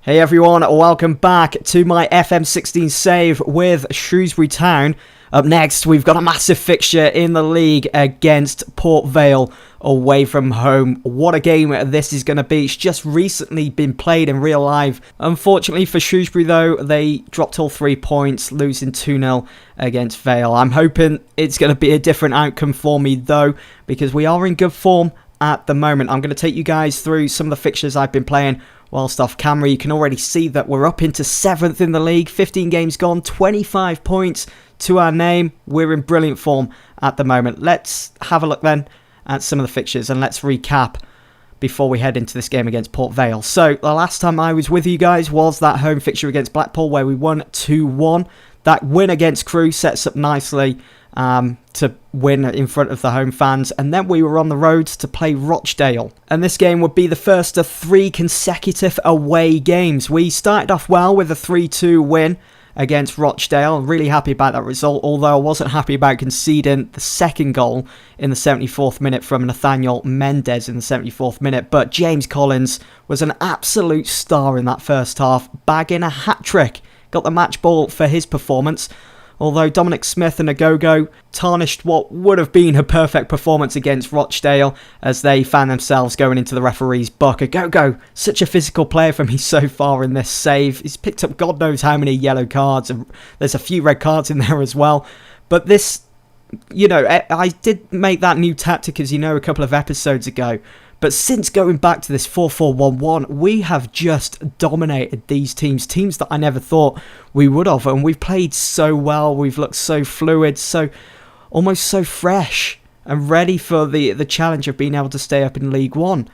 Hey everyone, welcome back to my FM16 save with Shrewsbury Town. Up next, we've got a massive fixture in the league against Port Vale away from home. What a game this is going to be. It's just recently been played in real life. Unfortunately for Shrewsbury though, they dropped all 3 points, losing 2-0 against Vale. I'm hoping it's going to be a different outcome for me though, because we are in good form at the moment. I'm going to take you guys through some of the fixtures I've been playing whilst off camera. You can already see that we're up into 7th in the league, 15 games gone, 25 points to our name. We're in brilliant form at the moment. Let's have a look then at some of the fixtures and let's recap before we head into this game against Port Vale. So the last time I was with you guys was that home fixture against Blackpool where we won 2-1. That win against Crewe sets up nicely to win in front of the home fans, and then we were on the road to play Rochdale, and this game would be the first of 3 consecutive away games. We started off well with a 3-2 win against Rochdale. I'm really happy about that result, although I wasn't happy about conceding the second goal in the 74th minute from Nathaniel Mendez in the 74th minute. But James Collins was an absolute star in that first half, bagging a hat-trick. Got the match ball for his performance, although Dominic Smith and Agogo tarnished what would have been a perfect performance against Rochdale as they found themselves going into the referee's book. Agogo, such a physical player for me so far in this save. He's picked up God knows how many yellow cards, and there's a few red cards in there as well. But this, you know, I did make that new tactic, as you know, a couple of episodes ago. But since going back to this 4-4-1-1, we have just dominated these teams that I never thought we would have. And we've played so well, we've looked so fluid, so almost so fresh and ready for the challenge of being able to stay up in League One.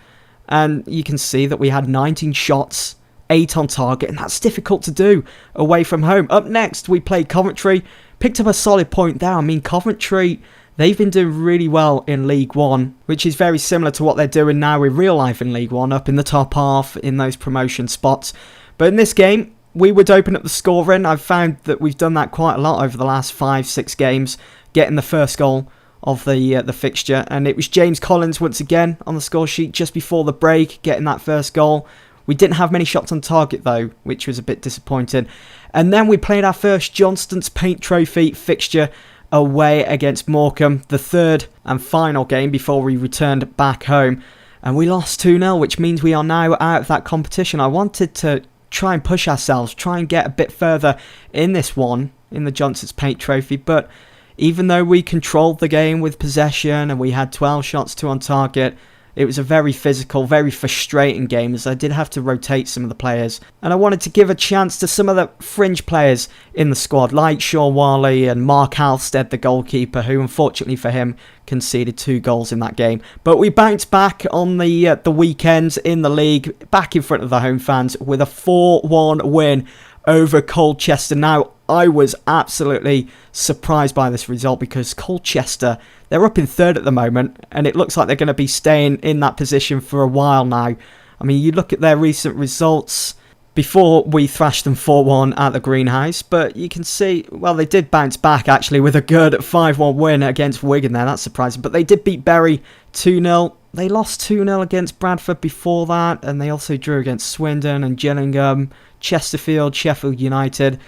And you can see that we had 19 shots, 8 on target, and that's difficult to do away from home. Up next, we played Coventry, picked up a solid point there. I mean, Coventry, they've been doing really well in League One, which is very similar to what they're doing now in real life in League One, up in the top half in those promotion spots. But in this game, we would open up the scoring. I've found that we've done that quite a lot over the last 5-6 games, getting the first goal of the fixture. And it was James Collins once again on the score sheet just before the break, getting that first goal. We didn't have many shots on target though, which was a bit disappointing. And then we played our first Johnston's Paint Trophy fixture away against Morecambe, the third and final game before we returned back home, and we lost 2-0, which means we are now out of that competition. I wanted to try and push ourselves, try and get a bit further in this one, in the Johnston's Paint Trophy, but even though we controlled the game with possession and we had 12 shots, 2 on target, it was a very physical, very frustrating game as I did have to rotate some of the players. And I wanted to give a chance to some of the fringe players in the squad, like Sean Warley and Mark Halstead, the goalkeeper, who unfortunately for him conceded 2 goals in that game. But we bounced back on the weekend in the league, back in front of the home fans with a 4-1 win over Colchester. Now, I was absolutely surprised by this result because Colchester, they're up in 3rd at the moment and it looks like they're going to be staying in that position for a while now. I mean, you look at their recent results before we thrashed them 4-1 at the Greenhouse, but you can see, well, they did bounce back actually with a good 5-1 win against Wigan there. That's surprising, but they did beat Bury 2-0. They lost 2-0 against Bradford before that, and they also drew against Swindon and Gillingham, Chesterfield, Sheffield United.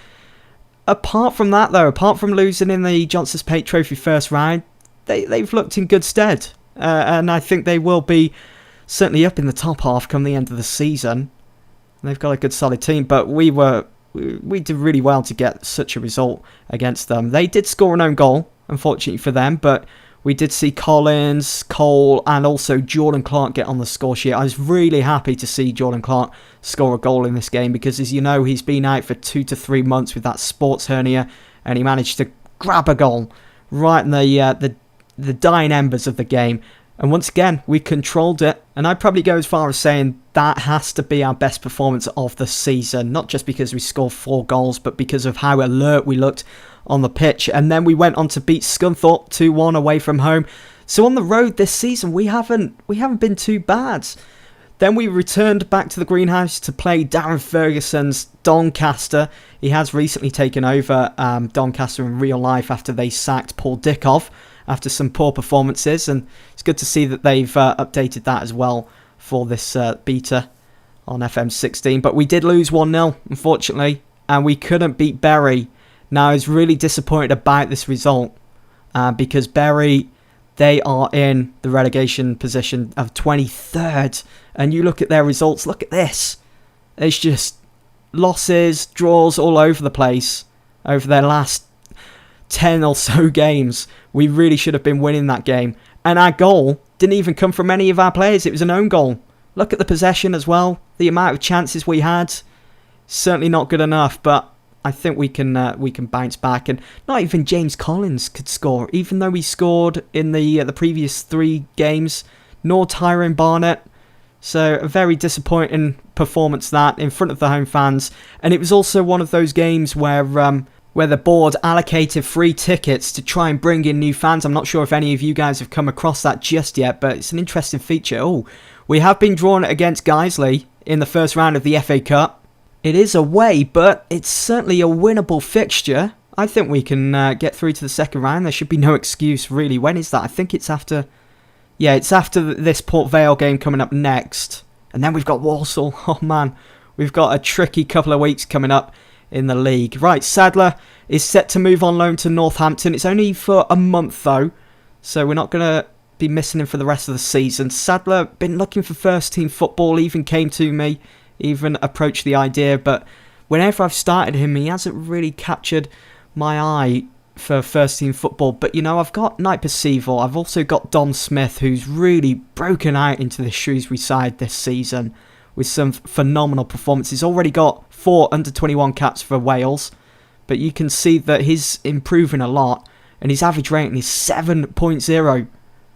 Apart from that, though, apart from losing in the Johnston's Paint Trophy first round, they've looked in good stead. And I think they will be certainly up in the top half come the end of the season. They've got a good solid team, but we did really well to get such a result against them. They did score an own goal, unfortunately for them, but we did see Collins, Cole, and also Jordan Clark get on the score sheet. I was really happy to see Jordan Clark score a goal in this game because, as you know, he's been out for 2 to 3 months with that sports hernia, and he managed to grab a goal right in the dying embers of the game. And once again, we controlled it. And I'd probably go as far as saying that has to be our best performance of the season. Not just because we scored 4 goals, but because of how alert we looked on the pitch. And then we went on to beat Scunthorpe 2-1 away from home. So on the road this season, we haven't been too bad. Then we returned back to the Greenhouse to play Darren Ferguson's Doncaster. He has recently taken over Doncaster in real life after they sacked Paul Dickoff after some poor performances, and it's good to see that they've updated that as well for this beta on FM16. But we did lose 1-0, unfortunately, and we couldn't beat Bury. Now, I was really disappointed about this result because Bury, they are in the relegation position of 23rd. And you look at their results, look at this. It's just losses, draws all over the place over their last 10 or so games. We really should have been winning that game. And our goal didn't even come from any of our players. It was an own goal. Look at the possession as well. The amount of chances we had. Certainly not good enough, but I think we can bounce back. And not even James Collins could score, even though he scored in the previous 3 games. Nor Tyrone Barnett. So a very disappointing performance that in front of the home fans. And it was also one of those games where the board allocated free tickets to try and bring in new fans. I'm not sure if any of you guys have come across that just yet, but it's an interesting feature. Oh, we have been drawn against Guiseley in the first round of the FA Cup. It is away, but it's certainly a winnable fixture. I think we can get through to the second round. There should be no excuse, really. When is that? I think it's after... Yeah, it's after this Port Vale game coming up next. And then we've got Walsall. Oh, man. We've got a tricky couple of weeks coming up in the league. Right, Sadler is set to move on loan to Northampton. It's only for a month, though. So we're not going to be missing him for the rest of the season. Sadler, been looking for first-team football. Even came to me. Even approached the idea. But whenever I've started him, he hasn't really captured my eye for first-team football. But, you know, I've got Knight Percival. I've also got Dom Smith, who's really broken out into the Shrewsbury side this season with some phenomenal performances. Already got 4 under-21 caps for Wales. But you can see that he's improving a lot. And his average rating is 7.0.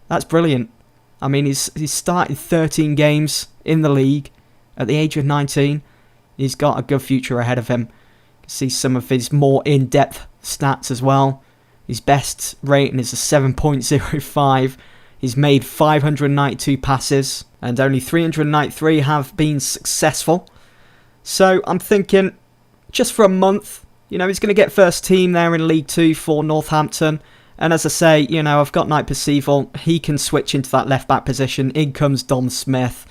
That's brilliant. I mean, he's started 13 games in the league at the age of 19. He's got a good future ahead of him. You can see some of his more in-depth stats as well. His best rating is a 7.05. He's made 592 passes and only 393 have been successful. So I'm thinking just for a month, you know, he's going to get first team there in League 2 for Northampton. And as I say, you know, I've got Knight Percival. He can switch into that left-back position. In comes Dom Smith.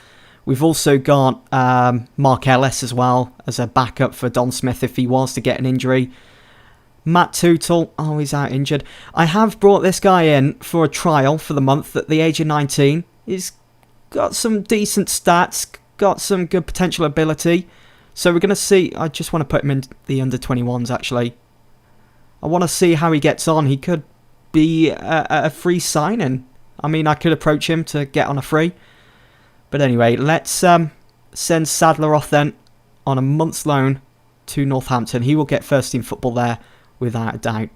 We've also got Mark Ellis as well as a backup for Dom Smith if he was to get an injury. Matt Tootle, oh, he's out injured. I have brought this guy in for a trial for the month at the age of 19. He's got some decent stats, got some good potential ability. So we're going to see. I just want to put him in the under-21s, actually. I want to see how he gets on. He could be a free signing. I mean, I could approach him to get on a free. But anyway, let's send Sadler off then on a month's loan to Northampton. He will get first-team football there without a doubt.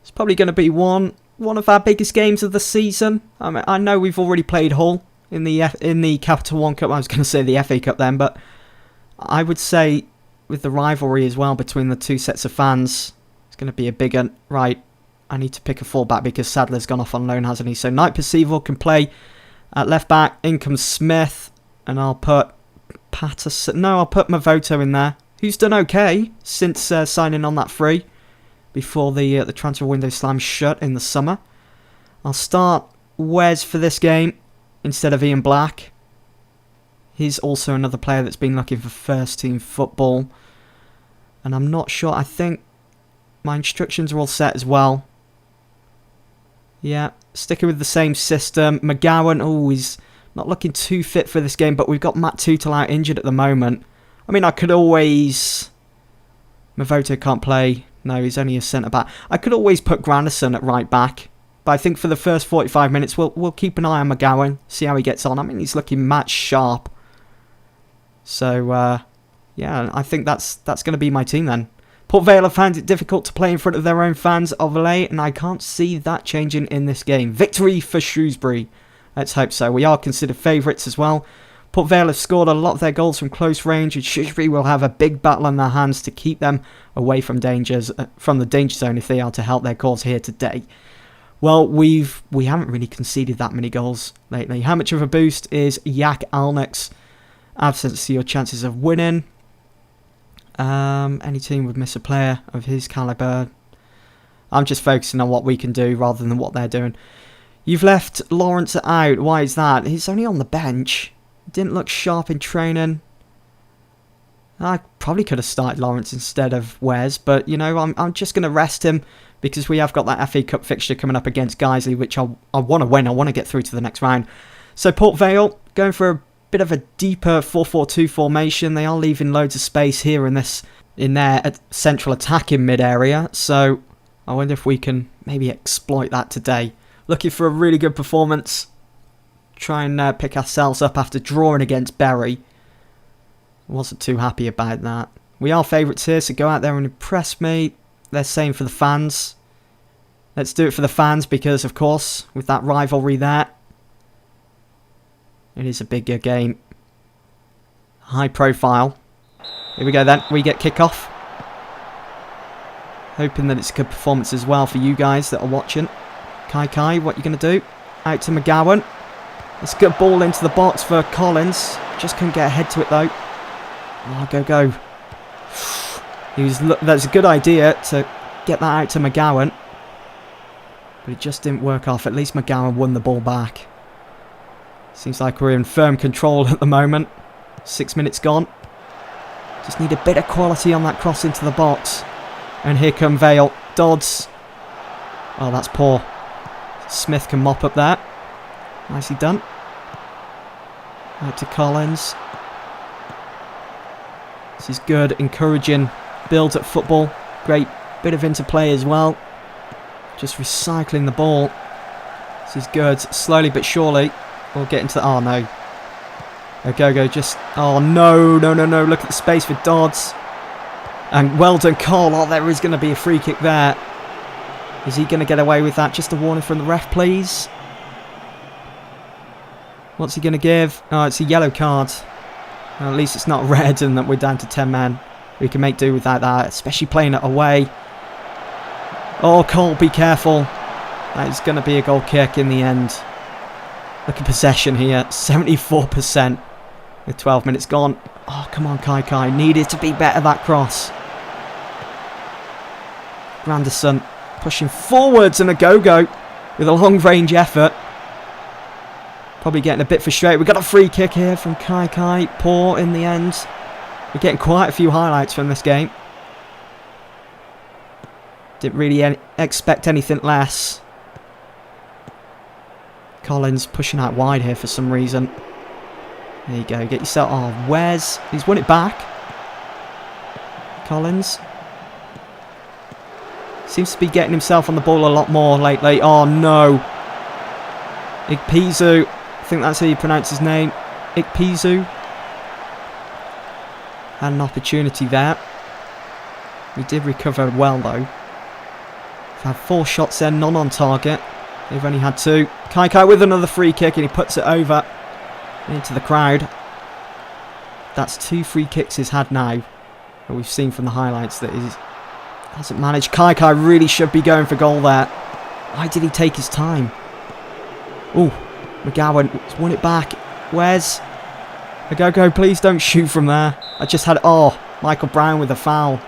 It's probably going to be one of our biggest games of the season. I mean, I know we've already played Hull in the Capital One Cup. I was going to say the FA Cup then, but I would say with the rivalry as well between the two sets of fans, it's going to be a big one. Right, I need to pick a full-back because Sadler's gone off on loan, hasn't he? So Knight Percival can play at left-back. In comes Smith, and I'll put Patterson. No, I'll put Mavoto in there, who's done okay since signing on that free before the transfer window slams shut in the summer. I'll start Wes for this game instead of Ian Black. He's also another player that's been looking for first-team football. And I'm not sure. I think my instructions are all set as well. Yeah, sticking with the same system. McGowan, oh, he's not looking too fit for this game, but we've got Matt Tootle out injured at the moment. I mean, I could always... Mavoto can't play. No, he's only a centre-back. I could always put Granderson at right-back. But I think for the first 45 minutes, we'll keep an eye on McGowan, see how he gets on. I mean, he's looking match sharp. So, yeah, I think that's going to be my team then. Port Vale have found it difficult to play in front of their own fans of late, and I can't see that changing in this game. Victory for Shrewsbury. Let's hope so. We are considered favourites as well. Port Vale have scored a lot of their goals from close range, and Shrewsbury will have a big battle on their hands to keep them away from the danger zone if they are to help their cause here today. Well, we haven't really conceded that many goals lately. How much of a boost is Yak Alnwick's absence to your chances of winning? Any team would miss a player of his calibre. I'm just focusing on what we can do rather than what they're doing. You've left Lawrence out. Why is that? He's only on the bench. Didn't look sharp in training. I probably could have started Lawrence instead of Wes, but, you know, I'm just going to rest him because we have got that FA Cup fixture coming up against Guiseley, which I want to win. I want to get through to the next round. So Port Vale going for a bit of a deeper 4-4-2 formation. They are leaving loads of space here in their central attack in mid-area, so I wonder if we can maybe exploit that today. Looking for a really good performance. Try and pick ourselves up after drawing against Bury. Wasn't too happy about that. We are favourites here, so go out there and impress me. They're saying for the fans. Let's do it for the fans because, of course, with that rivalry there, it is a bigger game. High profile. Here we go then. We get kick-off. Hoping that it's a good performance as well for you guys that are watching. Kai, what you going to do? Out to McGowan. It's a good ball into the box for Collins. Just couldn't get ahead to it though. Oh, go. That's a good idea to get that out to McGowan. But it just didn't work off. At least McGowan won the ball back. Seems like we're in firm control at the moment. 6 minutes gone. Just need a bit of quality on that cross into the box. And here come Vale. Dodds. Oh, that's poor. Smith can mop up there. Nicely done. Out to Collins. This is good, encouraging build at football. Great bit of interplay as well. Just recycling the ball. This is good. Slowly but surely. We'll get into the... Oh, no. Go. Just... Oh, no. Look at the space for Dodds. And well done, Cole. Oh, there is going to be a free kick there. Is he going to get away with that? Just a warning from the ref, please. What's he going to give? Oh, it's a yellow card. Well, at least it's not red and that we're down to 10 men. We can make do without that, especially playing it away. Oh, Cole, be careful. That is going to be a goal kick in the end. Look at possession here. 74% with 12 minutes gone. Oh, come on, Kai. Needed to be better, that cross. Granderson pushing forwards and a go-go with a long-range effort. Probably getting a bit frustrated. We've got a free kick here from Kai. Poor in the end. We're getting quite a few highlights from this game. Didn't really expect anything less. Collins pushing out wide here for some reason. There you go. Get yourself... Oh, Wes. He's won it back. Collins. Seems to be getting himself on the ball a lot more lately. Oh, no. Ikpeazu. I think that's how you pronounce his name. Ikpeazu. Had an opportunity there. We did recover well, though. We've had 4 shots there, none on target. They've only had 2. Kai with another free kick, and he puts it over into the crowd. That's 2 free kicks he's had now. But we've seen from the highlights that he hasn't managed. Kai really should be going for goal there. Why did he take his time? Oh, McGowan won it back. Wes? Go, please don't shoot from there. I just had... Oh, Michael Brown with a foul.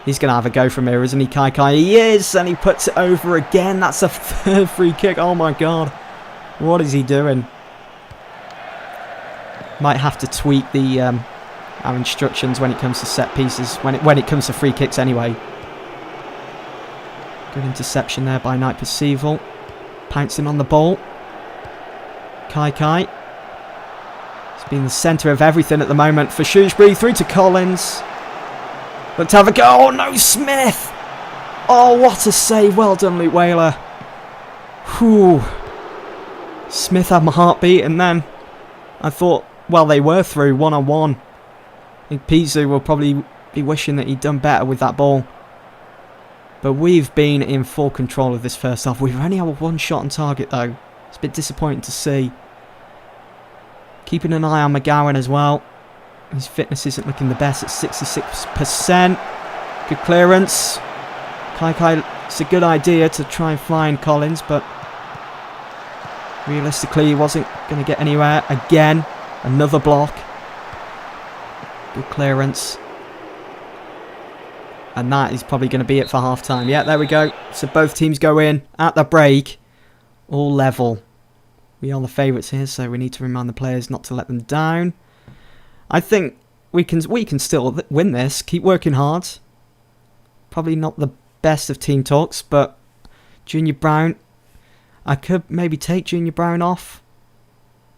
He's going to have a go from here, isn't he, Kai? He is, and he puts it over again. That's a 3rd free kick. Oh, my God. What is he doing? Might have to tweak our instructions when it comes to set pieces. When it comes to free kicks, anyway. Good interception there by Night Percival. Pouncing on the ball. Kai. He's been the centre of everything at the moment for Shrewsbury. Through to Collins. Look to have a go. Oh, no, Smith. Oh, what a save. Well done, Luke Whaler. Whew. Smith had my heartbeat, and then I thought, well, they were through 1-on-1. I think Ikpeazu will probably be wishing that he'd done better with that ball. But we've been in full control of this first half. We've only had 1 shot on target, though. It's a bit disappointing to see. Keeping an eye on McGowan as well. His fitness isn't looking the best at 66%. Good clearance. Kai, it's a good idea to try and find Collins, but realistically he wasn't going to get anywhere. Again, another block. Good clearance. And that is probably going to be it for half-time. Yeah, there we go. So both teams go in at the break. All level. We are the favourites here, so we need to remind the players not to let them down. I think we can still win this. Keep working hard. Probably not the best of team talks, but Junior Brown, I could maybe take Junior Brown off.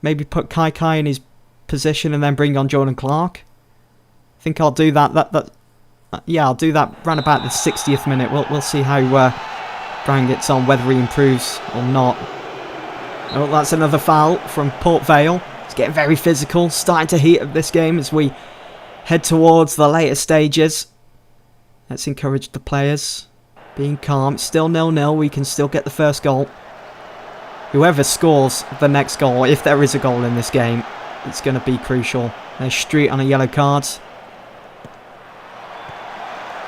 Maybe put Kai in his position and then bring on Jordan Clark. I think I'll do that. Yeah, I'll do that round about the 60th minute. We'll see how Brown gets on, whether he improves or not. Oh, that's another foul from Port Vale. It's getting very physical, starting to heat up this game as we head towards the later stages. Let's encourage the players. Being calm. It's still 0-0. We can still get the first goal. Whoever scores the next goal, if there is a goal in this game, it's going to be crucial. There's Street on a yellow card.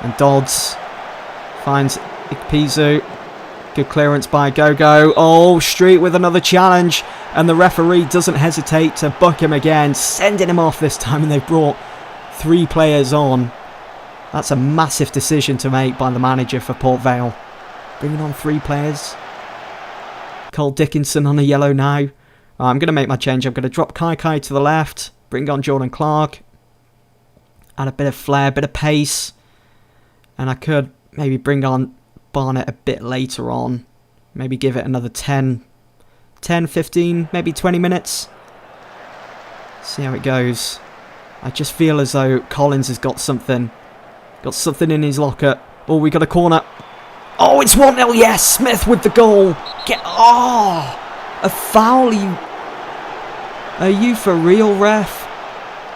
And Dodds finds Ikpeazu. Good clearance by Gogo. Oh, Street with another challenge. And the referee doesn't hesitate to buck him again, sending him off this time. And they've brought 3 players on. That's a massive decision to make by the manager for Port Vale. Bringing on 3 players. Cole Dickinson on a yellow now. I'm going to make my change. I'm going to drop Kai to the left. Bring on Jordan Clark. Add a bit of flair, a bit of pace. And I could maybe bring on Barnett a bit later on. Maybe give it another 10, 15, maybe 20 minutes. See how it goes. I just feel as though Collins has got something. Got something in his locker. Oh, we got a corner. Oh, it's 1-0. Yes, Smith with the goal. A foul. Are you for real, ref?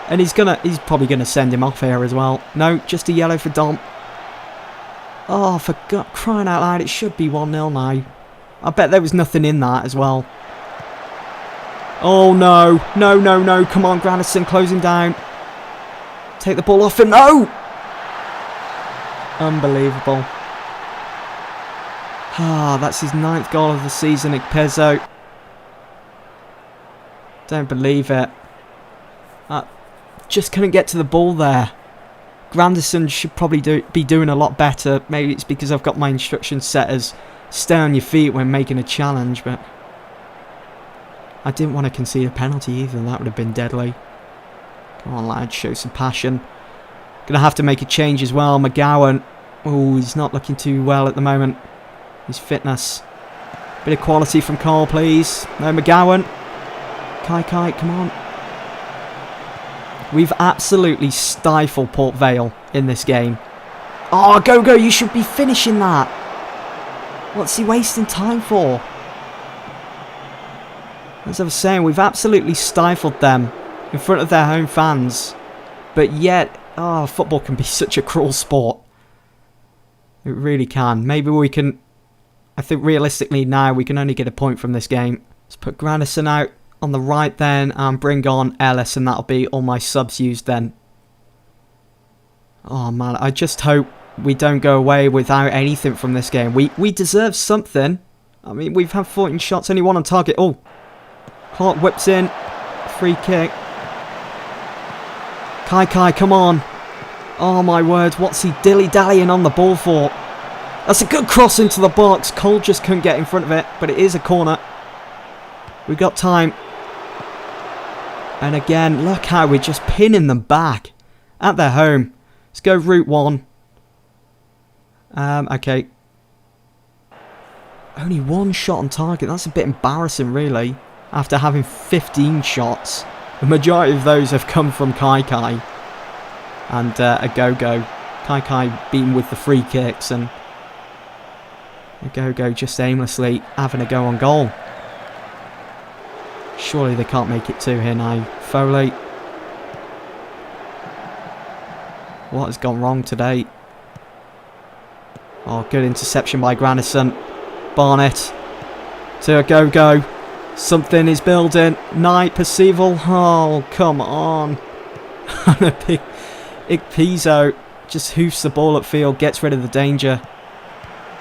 And he's probably gonna send him off here as well. No, just a yellow for Dom. Oh, for God, crying out loud, it should be 1-0 now. I bet there was nothing in that as well. Oh no, no. Come on, Granderson closing down. Take the ball off him. No! Unbelievable. That's his 9th goal of the season, Ikpeazu. Don't believe it. Just couldn't get to the ball there. Granderson should probably be doing a lot better. Maybe it's because I've got my instructions set as stay on your feet when making a challenge, but I didn't want to concede a penalty either. That would have been deadly. Come on, lad, show some passion. Gonna have to make a change as well. McGowan. Oh, he's not looking too well at the moment. His fitness. Bit of quality from Cole, please. No, McGowan. Kai, come on. We've absolutely stifled Port Vale in this game. Oh, Gogo, you should be finishing that. What's he wasting time for? As I was saying, we've absolutely stifled them in front of their home fans. But yet, football can be such a cruel sport. It really can. Maybe we can... I think realistically now we can only get a point from this game. Let's put Granderson out on the right then and bring on Ellis, and that'll be all my subs used then. Oh man, I just hope we don't go away without anything from this game. We deserve something. I mean, we've had 14 shots, only 1 on target. Oh, Clark whips in. Free kick. Kai, come on. Oh my word, what's he dilly-dallying on the ball for? That's a good cross into the box. Cole just couldn't get in front of it, but it is a corner. We've got time. And again, look how we're just pinning them back at their home. Let's go route 1. Okay. Only 1 shot on target. That's a bit embarrassing, really. After having 15 shots. The majority of those have come from Kai and a Gogo. Kai beaten with the free kicks and a Gogo just aimlessly having a go on goal. Surely they can't make it 2 here now. Foley. What has gone wrong today? Oh, good interception by Granderson. Barnett to a Gogo. Something is building. Knight, Percival. Oh, come on. And a big Ikpeazu just hoofs the ball upfield, gets rid of the danger.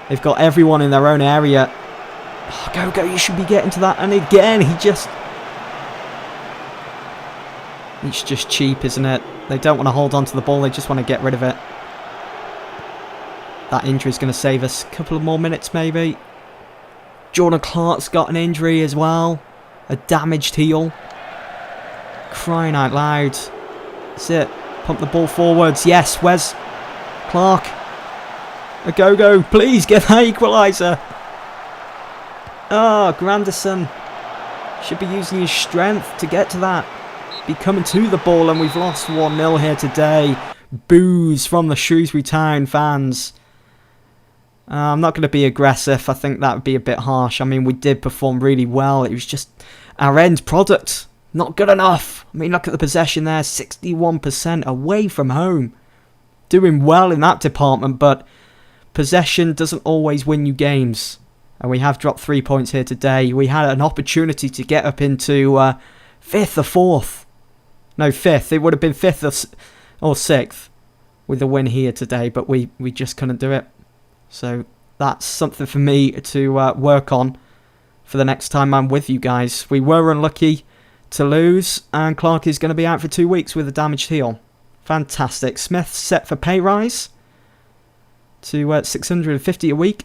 They've got everyone in their own area. Oh, Gogo, you should be getting to that. And again, it's just cheap, isn't it? They don't want to hold on to the ball. They just want to get rid of it. That injury is going to save us a couple of more minutes, maybe. Jordan Clark's got an injury as well. A damaged heel. Crying out loud. That's it. Pump the ball forwards. Yes, Wes Clark. A go-go. Please get that equaliser. Oh, Grandison should be using his strength to get to that. Be coming to the ball, and we've lost 1-0 here today. Boos from the Shrewsbury Town fans. I'm not going to be aggressive. I think that would be a bit harsh. I mean, we did perform really well. It was just our end product. Not good enough. I mean, look at the possession there. 61% away from home. Doing well in that department, but possession doesn't always win you games. And we have dropped 3 points here today. We had an opportunity to get up into 5th or 4th. No, 5th. It would have been 5th or 6th with a win here today, but we just couldn't do it. So that's something for me to work on for the next time I'm with you guys. We were unlucky to lose, and Clark is going to be out for 2 weeks with a damaged heel. Fantastic. Smith set for pay rise to $650 a week.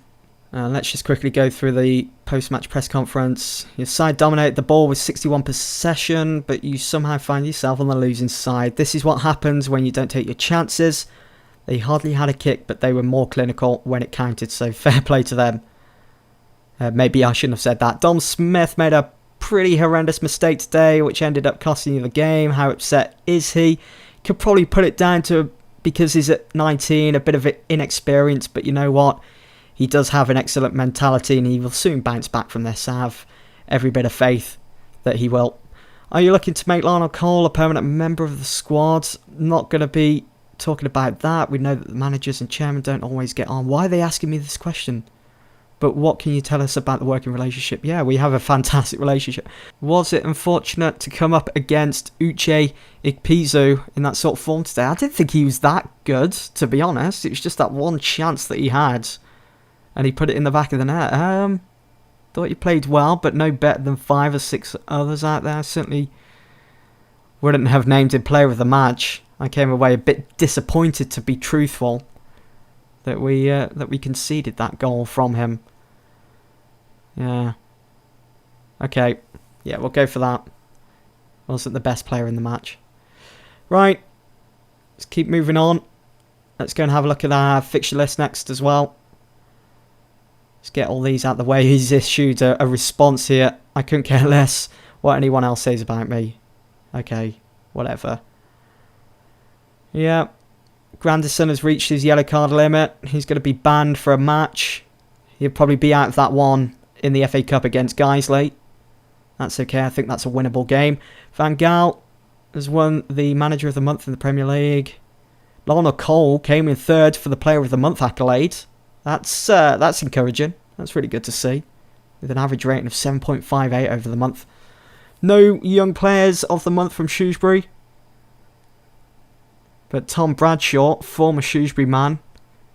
Let's just quickly go through the post-match press conference. Your side dominated the ball with 61 possession, but you somehow find yourself on the losing side. This is what happens when you don't take your chances. They hardly had a kick, but they were more clinical when it counted, so fair play to them. Maybe I shouldn't have said that. Dom Smith made a pretty horrendous mistake today, which ended up costing you the game. How upset is he? Could probably put it down to because he's at 19, a bit of inexperience, but you know what? He does have an excellent mentality, and he will soon bounce back from this. I have every bit of faith that he will. Are you looking to make Lionel Cole a permanent member of the squad? Not going to be talking about that. We know that the managers and chairman don't always get on. Why are they asking me this question? But what can you tell us about the working relationship? Yeah, we have a fantastic relationship. Was it unfortunate to come up against Uche Ikpeazu in that sort of form today? I didn't think he was that good, to be honest. It was just that one chance that he had, and he put it in the back of the net. Thought he played well, but no better than 5 or 6 others out there. Certainly wouldn't have named him player of the match. I came away a bit disappointed, to be truthful, that we conceded that goal from him. Yeah. Okay. Yeah, we'll go for that. Wasn't the best player in the match. Right. Let's keep moving on. Let's go and have a look at our fixture list next as well. Let's get all these out of the way. He's issued a response here. I couldn't care less what anyone else says about me. Okay. Whatever. Yeah. Grandison has reached his yellow card limit. He's going to be banned for a match. He'll probably be out of that one in the FA Cup against Guiseley. That's okay. I think that's a winnable game. Van Gaal has won the Manager of the Month in the Premier League. Lionel Cole came in 3rd for the Player of the Month accolade. That's encouraging. That's really good to see. With an average rating of 7.58 over the month. No young players of the month from Shrewsbury. But Tom Bradshaw, former Shrewsbury man,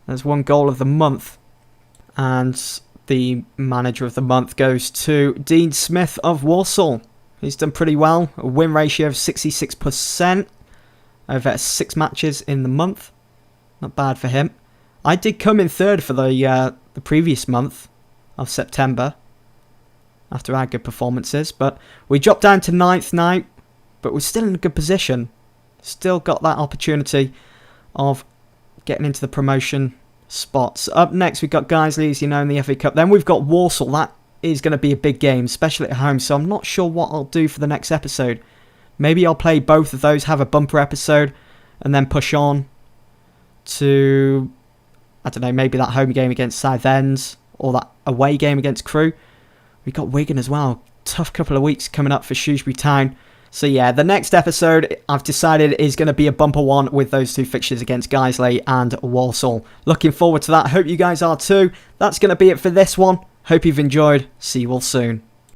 has won goal of the month. And the manager of the month goes to Dean Smith of Walsall. He's done pretty well. A win ratio of 66% over 6 matches in the month. Not bad for him. I did come in 3rd for the previous month of September after our good performances. But we dropped down to 9th now. But we're still in a good position. Still got that opportunity of getting into the promotion spots. Up next, we've got Guiseley, as you know, in the FA Cup. Then we've got Walsall. That is going to be a big game, especially at home. So I'm not sure what I'll do for the next episode. Maybe I'll play both of those, have a bumper episode, and then push on to, I don't know, maybe that home game against Southend or that away game against Crewe. We've got Wigan as well. Tough couple of weeks coming up for Shrewsbury Town. So yeah, the next episode I've decided is going to be a bumper one with those 2 fixtures against Guiseley and Walsall. Looking forward to that. Hope you guys are too. That's going to be it for this one. Hope you've enjoyed. See you all soon.